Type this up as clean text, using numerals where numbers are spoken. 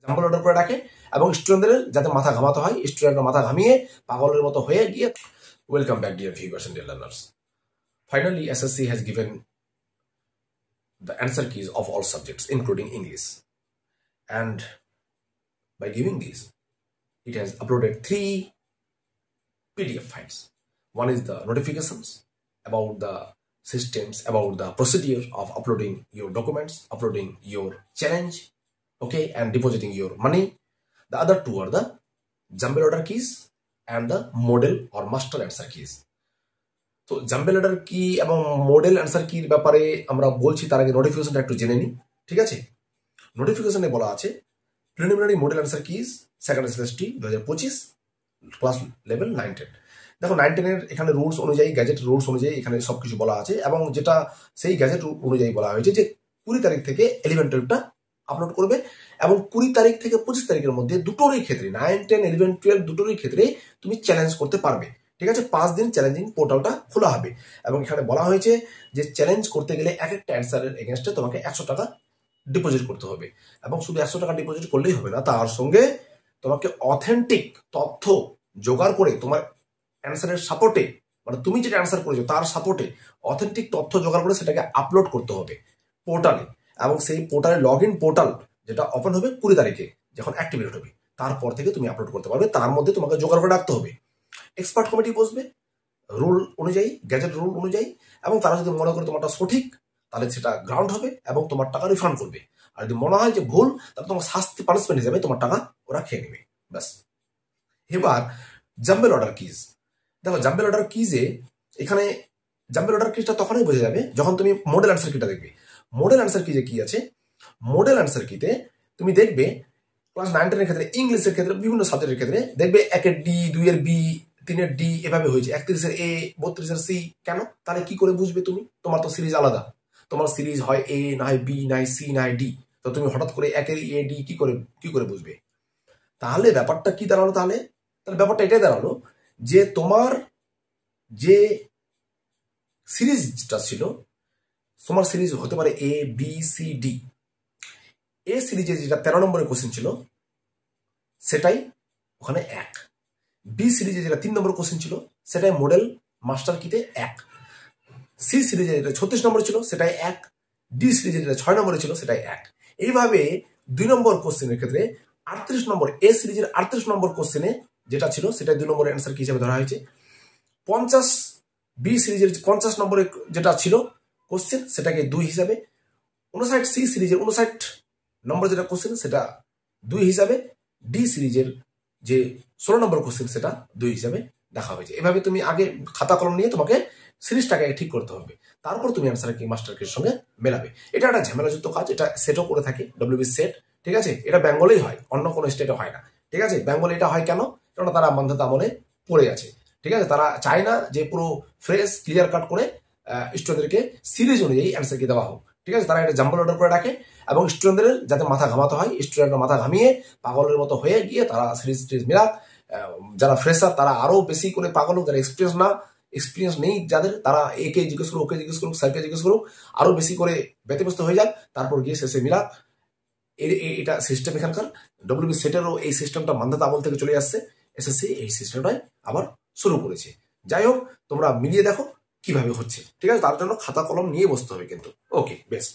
Jumble order করে রাখে এবং স্টুডেন্টদের যাতে মাথা ঘামাতে হয়, স্টুডেন্টরা মাথা ঘামিয়ে পাগলের মতো হয়ে গিয়ে। Welcome back dear viewers and dear learners. Finally, SSC has given the answer keys of all subjects, including English. And by giving these, it has uploaded 3 PDF files. One is the notifications about the systems, about the procedure of uploading your documents, uploading your challenge, okay, and depositing your money. The other two are the jumble order keys and the model or master answer keys. তো jumble order কি এবং model answer কির ব্যাপারে আমরা বলছি, তার আগে নোটিফিকেশনটা একটু জেনে নিই। ঠিক আছে, নোটিফিকেশনে বলা আছে preliminary model answer keys second semester 2025 class level 9-10। দেখো 9-10-এর এখানে রুলস অনুযায়ী, গ্যাজেট রুলস অনুযায়ী এখানে সবকিছু বলা আছে এবং যেটা সেই গ্যাজেট অনুযায়ী বলা হয়েছে যে 20 তারিখ থেকে 11-12টা আপলোড করবে এবং 20 তারিখ থেকে 25 তারিখের মধ্যে দুটোরই ক্ষেত্রে 9, 10, 11, 12 দুটোরই ক্ষেত্রে তুমি চ্যালেঞ্জ করতে পারবে। ঠিক আছে, 5 দিন চ্যালেঞ্জিং পোর্টালটা খোলা হবে এবং এখানে বলা হয়েছে যে চ্যালেঞ্জ করতে গেলে এক একটা অ্যান্সারের এগেনস্টে তোমাকে 100 টাকা ডিপোজিট করতে হবে এবং শুধু 100 টাকা ডিপোজিট করলেই হবে না, তার সঙ্গে তোমাকে অথেন্টিক তথ্য জোগাড় করে তোমার অ্যান্সারের সাপোর্টে, মানে তুমি যেটা অ্যান্সার করেছো তার সাপোর্টে অথেন্টিক তথ্য জোগাড় করে সেটাকে আপলোড করতে হবে পোর্টালে এবং সেই পোর্টালে লগ ইন পোর্টাল যেটা ওপেন হবে 20 তারিখে যখন অ্যাক্টিভেট হবে, তারপর থেকে তুমি আপলোড করতে পারবে। তার মধ্যে তোমাকে জোগাড় করে রাখতে হবে। এক্সপার্ট কমিটি বসবে রুল অনুযায়ী, গ্যাজেট রুল অনুযায়ী, এবং তারা যদি মনে করে তোমারটা সঠিক তাহলে সেটা গ্রাউন্ড হবে এবং তোমার টাকা রিফান্ড করবে। আর যদি মনে হয় যে ভুল, তাহলে তোমার শাস্তি পানিশমেন্ট হিসাবে তোমার টাকা ওরা খেয়ে নেবে। ব্যাস। এবার জাম্বেল অর্ডার কিজ। দেখো জাম্বেল অর্ডার কিজে এখানে জাম্বেল অর্ডার কিজটা তখনই বোঝা যাবে যখন তুমি মডেল অ্যান্সার কিটা দেখবে। মডেল অ্যান্সার কিজে কি আছে, মডেল অ্যান্সার কিতে তুমি দেখবে ক্লাস 9-10-এর ক্ষেত্রে, ইংলিশের ক্ষেত্রে, বিভিন্ন সাবজেক্টের ক্ষেত্রে দেখবে 1-এর ডি, 2-এর বি, 3-এর ডি এভাবে হয়েছে, 31-এর এ, 32-এর সি। কেন? তাহলে কি করে বুঝবে তুমি? তোমার তো সিরিজ আলাদা, তোমার সিরিজ হয় এ, না হয় বি, না হয় সি, না হয় ডি। তো তুমি হঠাৎ করে 1-এর এ ডি কি করে বুঝবে? তাহলে ব্যাপারটা কি দাঁড়ালো? তাহলে ব্যাপারটা এটাই দাঁড়ালো যে তোমার যে সিরিজটা ছিল, তোমার সিরিজ হতে পারে এ, বি, সি, ডি। এ সিরিজে যেটা 13 নম্বরের কোশ্চেন ছিল সেটাই ওখানে 1। বি সিরিজে যেটা 3 নম্বর কোশ্চেন ছিল সেটাই মডেল মাস্টার কিতে 1। সি সিরিজে যেটা 36 নম্বর ছিল সেটাই 1। ডি সিরিজে যেটা 6 নম্বরে ছিল সেটাই 1। এইভাবে 2 নম্বর কোশ্চেনের ক্ষেত্রে 38 নম্বর, এ সিরিজের 38 নম্বর কোশ্চেনে যেটা ছিল সেটাই 2 নম্বরের অ্যান্সার কি হিসেবে ধরা হয়েছে। 50 বি সিরিজের 50 নম্বরের যেটা ছিল কোশ্চেন সেটাকে 2 হিসাবে, 59 সি সিরিজের 59 নম্বর যেটা কোশ্চেন সেটা 2 হিসাবে, ডি সিরিজের যে 16 নম্বর কোশ্চেন সেটা 2 হিসাবে দেখা হয়েছে। এভাবে তুমি আগে খাতা কলম নিয়ে তোমাকে সিরিজটাকে ঠিক করতে হবে, তারপর তুমি অ্যান্সার কি মাস্টার কির সঙ্গে মেলাবে। এটা একটা ঝামেলাযুক্ত কাজ, এটা সেটও করে থাকে ডব্লিউবি সেট। ঠিক আছে, এটা বেঙ্গলেই হয়, অন্য কোনো স্টেটে হয় না। ঠিক আছে, বেঙ্গলে এটা হয় কেন? কারণ তারা বাধ্যতা আমলে পড়ে আছে। ঠিক আছে, তারা চায় না যে পুরো ফ্রেশ ক্লিয়ার কাট করে স্টুডেন্টদেরকে সিরিজ অনুযায়ী অ্যান্সার কি দেওয়া হোক। ঠিক আছে, তারা এটা জাম্বল অর্ডার করে রাখে এবং স্টুডেন্টদের যাতে মাথা ঘামাতে হয়, স্টুডেন্টরা মাথা ঘামিয়ে পাগলের মতো হয়ে গিয়ে তারা সিরিজ মিলাক। যারা ফ্রেশার তারা আরো বেশি করে পাগল হোক, যারা এক্সপিরিয়েন্স নেই যাদের, তারা একে জিজ্ঞেস করুক, ওকে জিজ্ঞেস করুক, স্যারকে জিজ্ঞেস করুক, আরো বেশি করে ব্যতিব্যস্ত হয়ে যাক, তারপর গিয়ে শেষে মিলাক। এটা সিস্টেম এখানকার। ডব্লিউবি সেটেরও এই সিস্টেমটা মান্ধাতা আমল থেকে চলে আসছে, এসএসসি এই সিস্টেমটাই আবার শুরু করেছে। যাই হোক, তোমরা মিলিয়ে দেখো কিভাবে হচ্ছে। ঠিক আছে, তার জন্য খাতা কলম নিয়ে বসতে হবে কিন্তু। ওকে, বেশ।